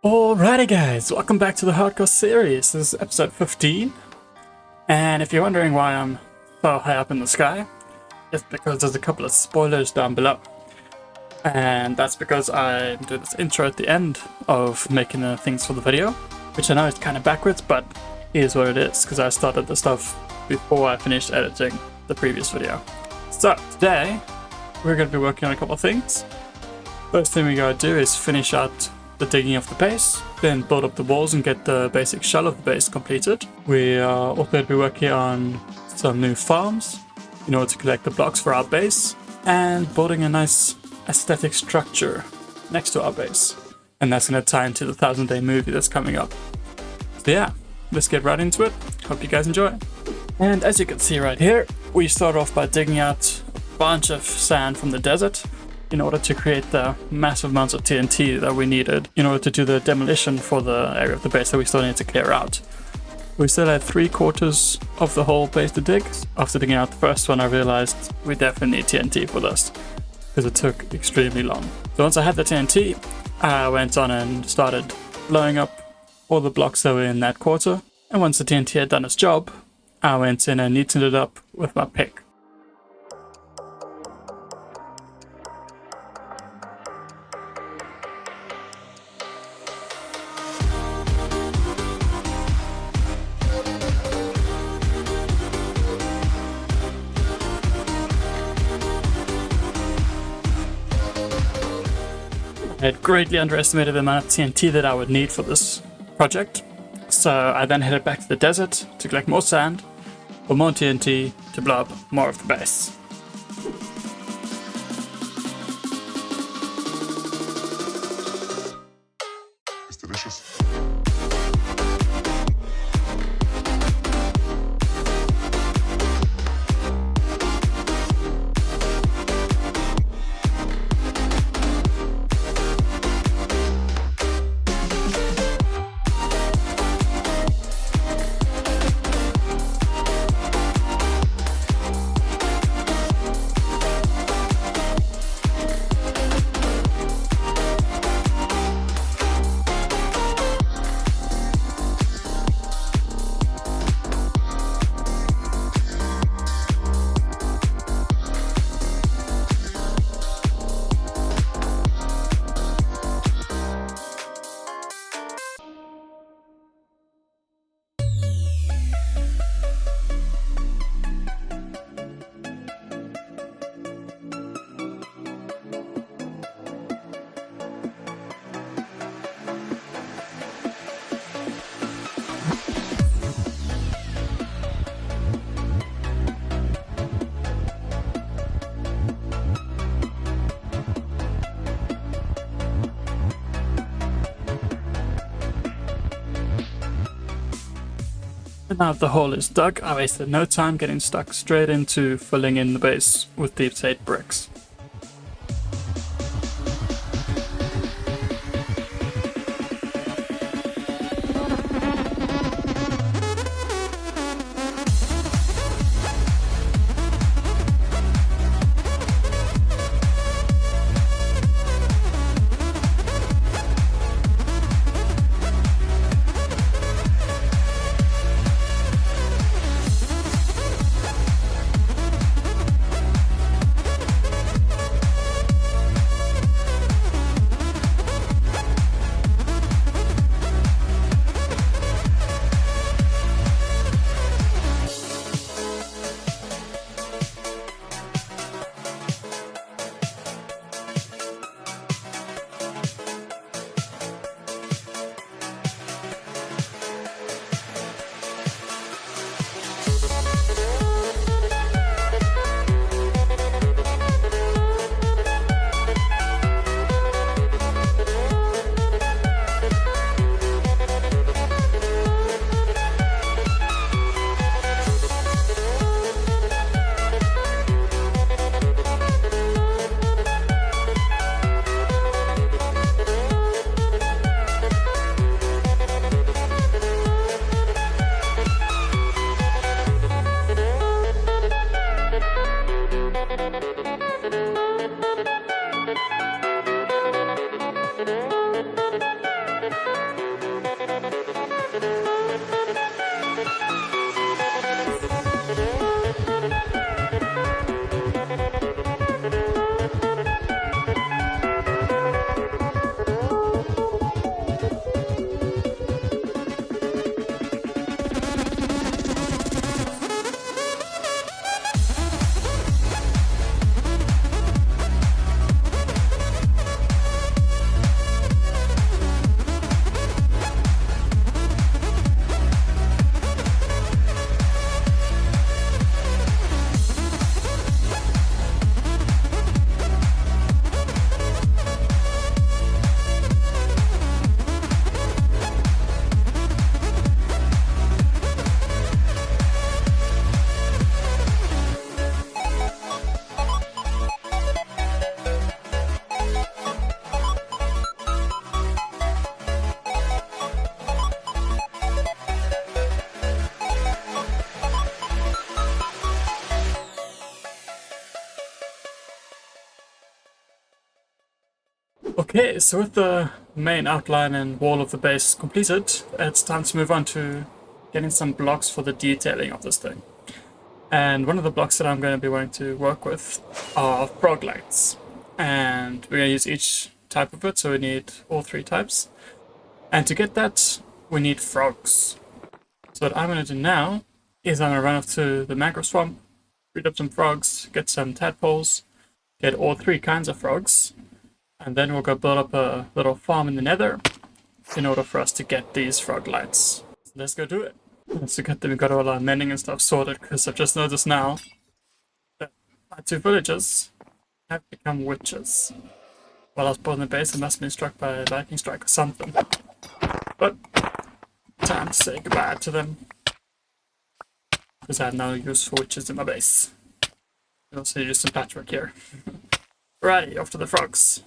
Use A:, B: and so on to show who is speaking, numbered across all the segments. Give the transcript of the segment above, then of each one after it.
A: Alrighty guys, welcome back to the Hardcore series. This is episode 15. And if you're wondering why I'm so high up in the sky, it's because there's a couple of spoilers down below. And that's because I do this intro at the end of making the things for the video, which I know is kind of backwards, but here's what it is, because I started the stuff before I finished editing the previous video. So today, we're going to be working on a couple of things. First thing we gotta do is finish out the digging of the base, then build up the walls and get the basic shell of the base completed. We are also going to be working on some new farms in order to collect the blocks for our base and building a nice aesthetic structure next to our base. And that's going to tie into the 1000-day movie that's coming up. So yeah, let's get right into it. Hope you guys enjoy. And as you can see right here, we start off by digging out a bunch of sand from the desert in order to create the massive amounts of TNT that we needed in order to do the demolition for the area of the base that we still need to clear out. We still had 3/4 of the whole base to dig. After digging out the first one, I realized we definitely need TNT for this because it took extremely long. So once I had the TNT, I went on and started blowing up all the blocks that were in that quarter. And once the TNT had done its job, I went in and neatened it up with my pick. I had greatly underestimated the amount of TNT that I would need for this project, so I then headed back to the desert to collect more sand for more TNT to blow up more of the base.
B: It's delicious.
A: And now that the hole is dug, I wasted no time getting stuck straight into filling in the base with deep slate bricks. Okay, so with the main outline and wall of the base completed, it's time to move on to getting some blocks for the detailing of this thing. And one of the blocks that I'm going to be wanting to work with are froglights. And we're going to use each type of it, so we need all three types. And to get that, we need frogs. So what I'm going to do now is I'm going to run off to the mangrove swamp, breed up some frogs, get some tadpoles, get all three kinds of frogs, and then we'll go build up a little farm in the nether in order for us to get these froglights. So let's go do it. It's good that we got all our mending and stuff sorted, because I've just noticed now that my two villagers have become witches. While I was building the base, I must have been struck by a lightning strike or something. But time to say goodbye to them, because I have no use for witches in my base. We also need to do some patchwork here. Alrighty, off to the frogs.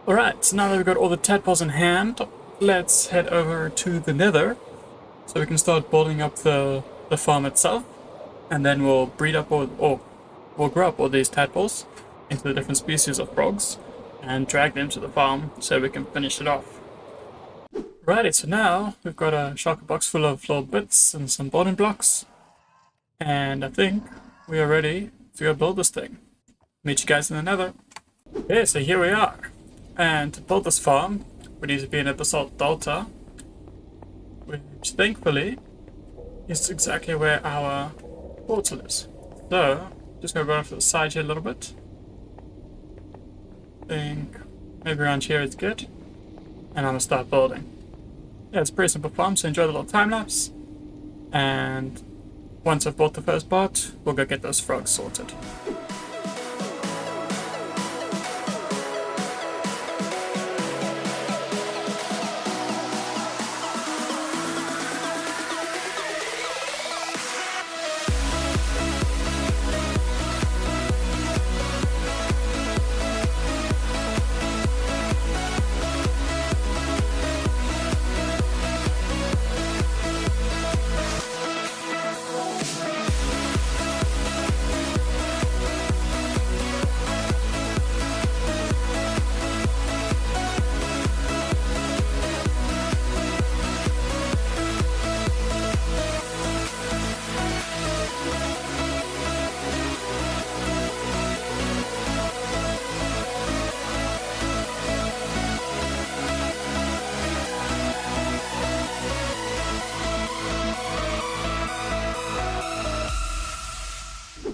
A: Alright, so now that we've got all the tadpoles in hand, let's head over to the nether so we can start building up the farm itself, and then we'll breed up or we'll grow up all these tadpoles into the different species of frogs and drag them to the farm so we can finish it off. Righty, so now we've got a shulker box full of little bits and some building blocks, and I think we are ready to go build this thing. Meet you guys in the nether. Okay, so here we are. And to build this farm, we need to be in a basalt delta, which thankfully is exactly where our portal is. So, just gonna run off to the side here a little bit. Think maybe around here is good. And I'm gonna start building. Yeah, it's a pretty simple farm, so enjoy the little time lapse. And once I've built the first part, we'll go get those frogs sorted.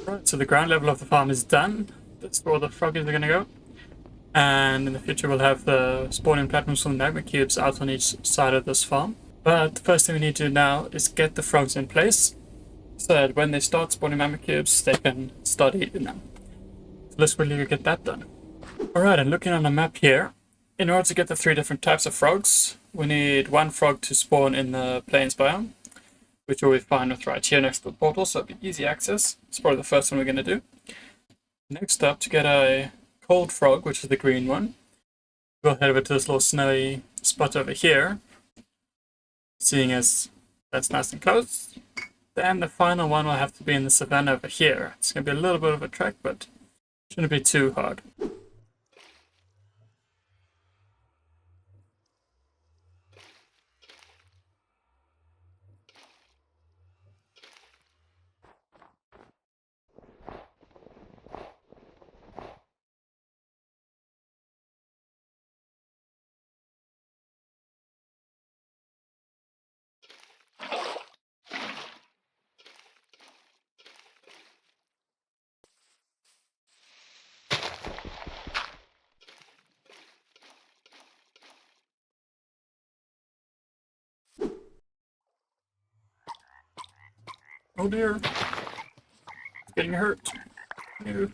A: Right, so the ground level of the farm is done. That's where all the froggies are going to go. And in the future we'll have the spawning platforms from the magma cubes out on each side of this farm. But the first thing we need to do now is get the frogs in place, so that when they start spawning magma cubes, they can start eating them. So let's really get that done. Alright, and looking on the map here, in order to get the three different types of frogs, we need one frog to spawn in the plains biome, which we'll be fine with right here next to the portal, so it'll be easy access. It's probably the first one we're going to do. Next up, to get a cold frog, which is the green one, we'll head over to this little snowy spot over here, seeing as that's nice and close. Then the final one will have to be in the savannah over here. It's going to be a little bit of a trek, but shouldn't be too hard. Oh dear. It's getting hurt. Ew.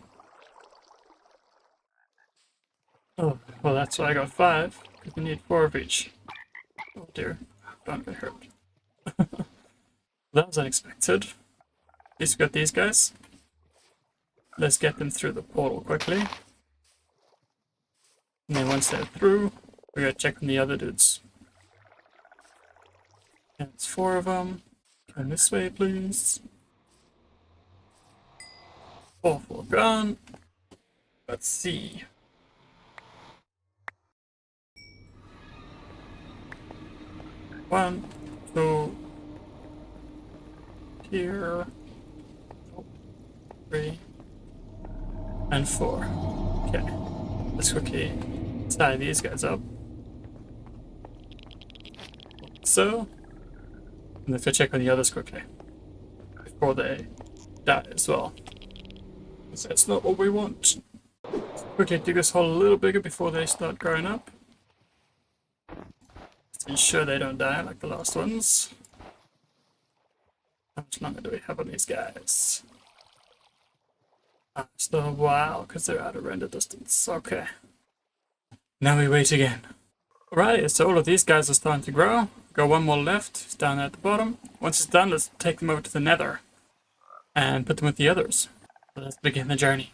A: Oh, well that's why I got 5, because we need 4 of each. Oh dear. Don't get hurt. That was unexpected. At least we got these guys. Let's get them through the portal quickly. And then once they're through, we gotta check on the other dudes. And it's 4 of them. Come this way, please. 4 gone. Let's see. One, two, here, 3, and 4. Okay, let's quickly tie these guys up. So, and let's go check on the others quickly before they die as well. Because that's not what we want. Let's quickly dig this hole a little bigger before they start growing up. To ensure they don't die like the last ones. How much longer do we have on these guys? Still a while because they're out of render distance. Okay. Now we wait again. Alright, so all of these guys are starting to grow. Got one more left. It's down at the bottom. Once it's done, let's take them over to the nether and put them with the others. So let's begin the journey.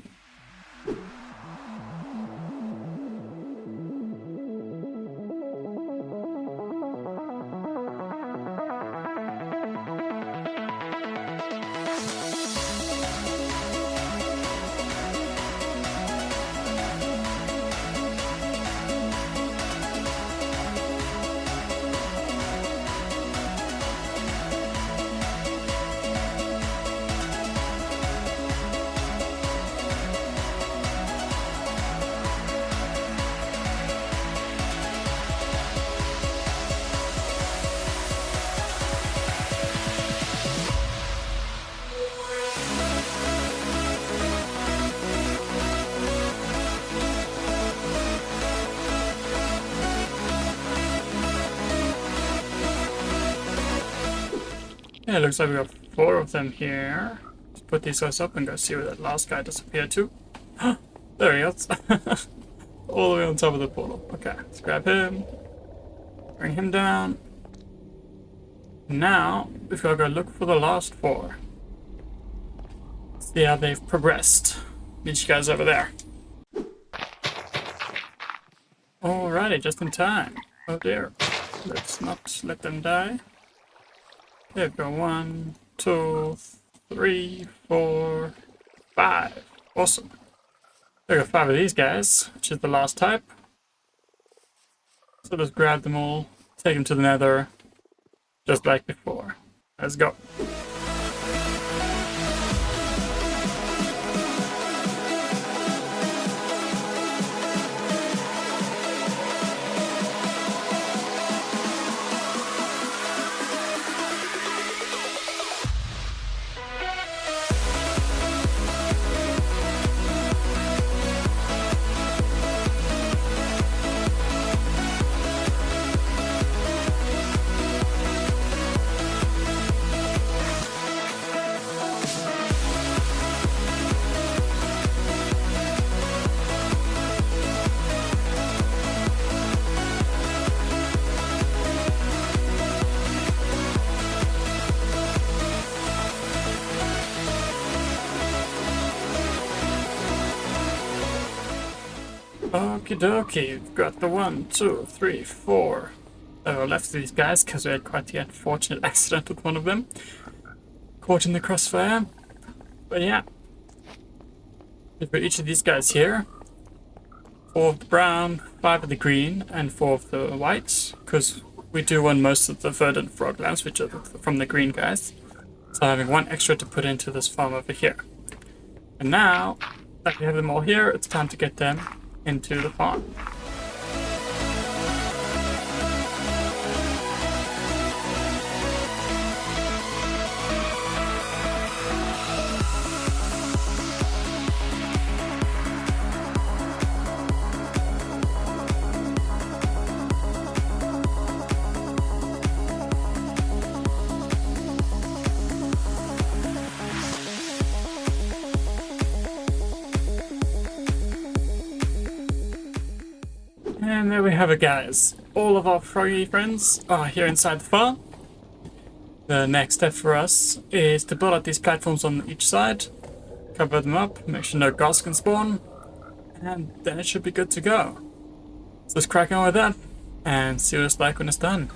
A: Yeah, it looks like we got 4 of them here. Let's put these guys up and go see where that last guy disappeared to. There he is. All the way on top of the portal. Okay, let's grab him. Bring him down. Now, we've got to go look for the last 4. See how they've progressed. Meet you guys over there. Alrighty, just in time. Oh dear. Let's not let them die. There we go. 1, 2, 3, 4, 5. Awesome. There got 5 of these guys, which is the last type. So let's grab them all, take them to the nether, just like before. Let's go. Okie dokie, we've got the 1, 2, 3, 4 left of these guys because we had quite the unfortunate accident with one of them. Caught in the crossfire. But yeah, we've got each of these guys here. 4 of the brown, 5 of the green, and 4 of the whites, because we do want most of the verdant froglights, which are from the green guys. So having 1 extra to put into this farm over here. And now that we have them all here, it's time to get them into the farm. And there we have it, guys. All of our froggy friends are here inside the farm. The next step for us is to build out these platforms on each side, cover them up, make sure no ghosts can spawn, and then it should be good to go. So let's crack on with that and see what it's like when it's done.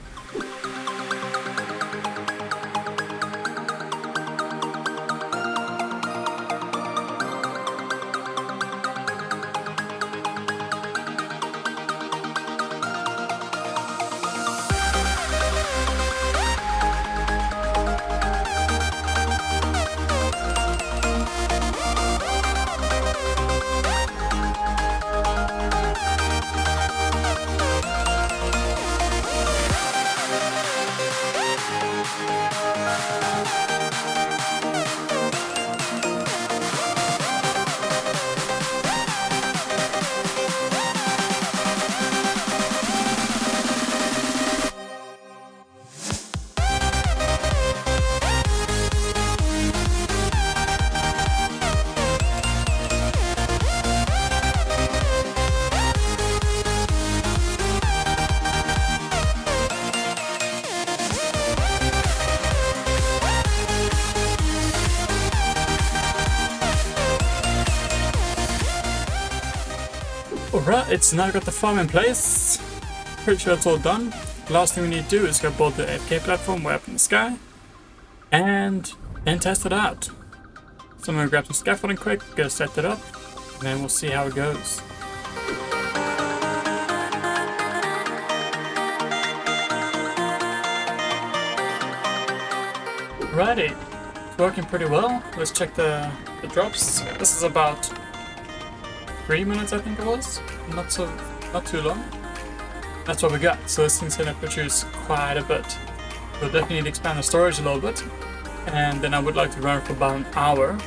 A: Alright, it's now got the farm in place. Pretty sure it's all done. Last thing we need to do is go build the AFK platform way up in the sky. And then test it out. So I'm going to grab some scaffolding quick, go set it up, and then we'll see how it goes. Alrighty, it's working pretty well. Let's check the drops. This is about 3 minutes, I think it was. Not too long. That's what we got. So this thing's gonna produce quite a bit. We'll definitely need to expand the storage a little bit. And then I would like to run for about an hour.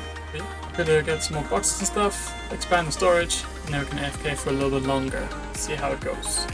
A: Gonna get some more boxes and stuff, expand the storage, and then we can AFK for a little bit longer. See how it goes.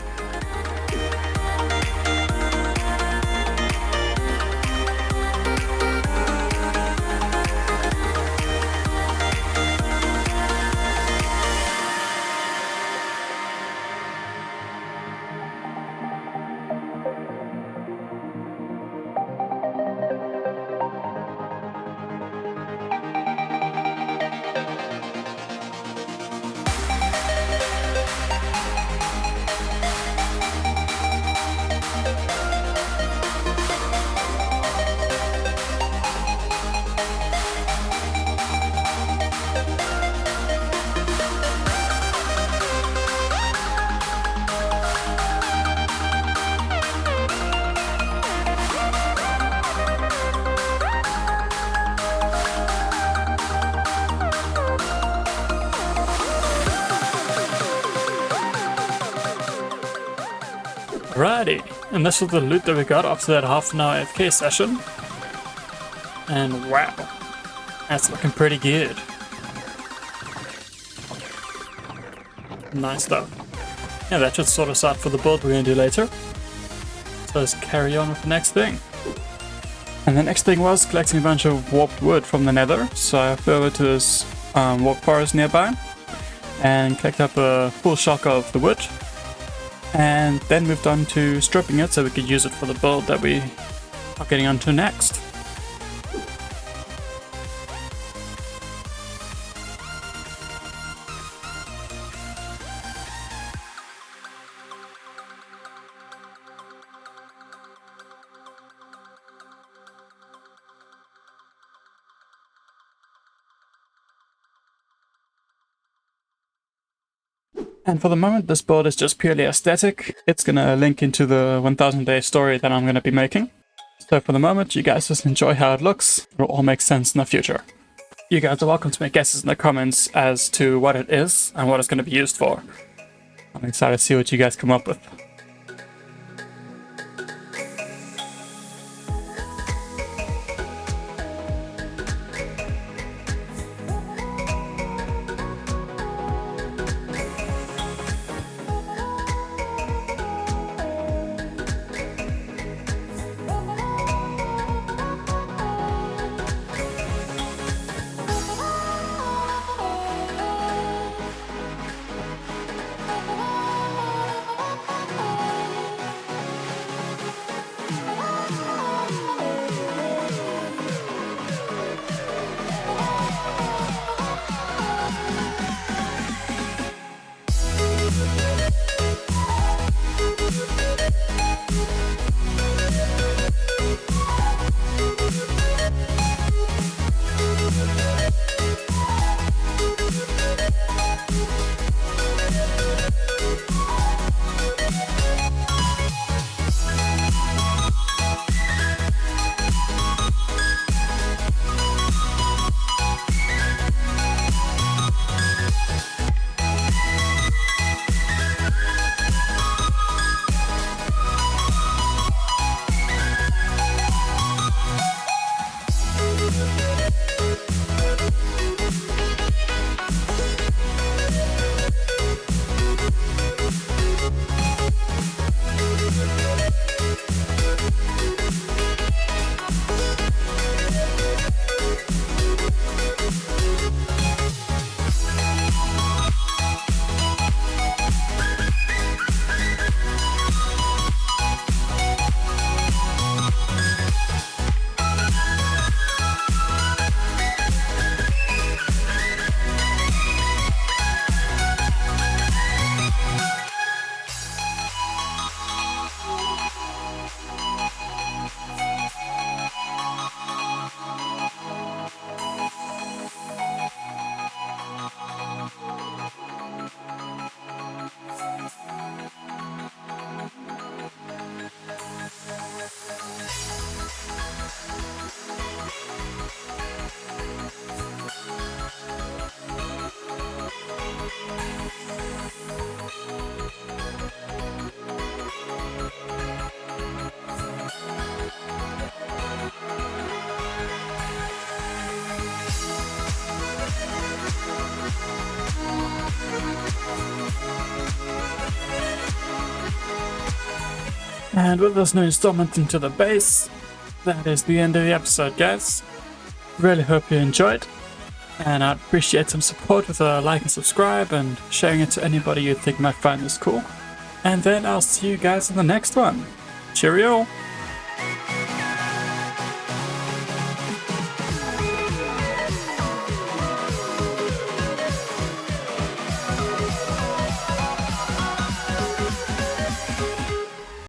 A: Alrighty, and this was the loot that we got after that half-an-hour AFK session. And wow, that's looking pretty good. Nice stuff. Yeah, that should sort us out for the build we're going to do later. So let's carry on with the next thing. And the next thing was collecting a bunch of warped wood from the nether. So I flew over to this warped forest nearby and collected up a full shock of the wood. And then moved on to stripping it so we could use it for the build that we are getting onto next. And for the moment, this board is just purely aesthetic. It's gonna link into the 1000 day story that I'm gonna be making. So for the moment, you guys just enjoy how it looks. It'll all make sense in the future. You guys are welcome to make guesses in the comments as to what it is and what it's gonna be used for. I'm excited to see what you guys come up with. And with this new installment into the base, that is the end of the episode, guys. Really hope you enjoyed, and I'd appreciate some support with a like and subscribe and sharing it to anybody you think might find this cool. And then I'll see you guys in the next one. Cheerio!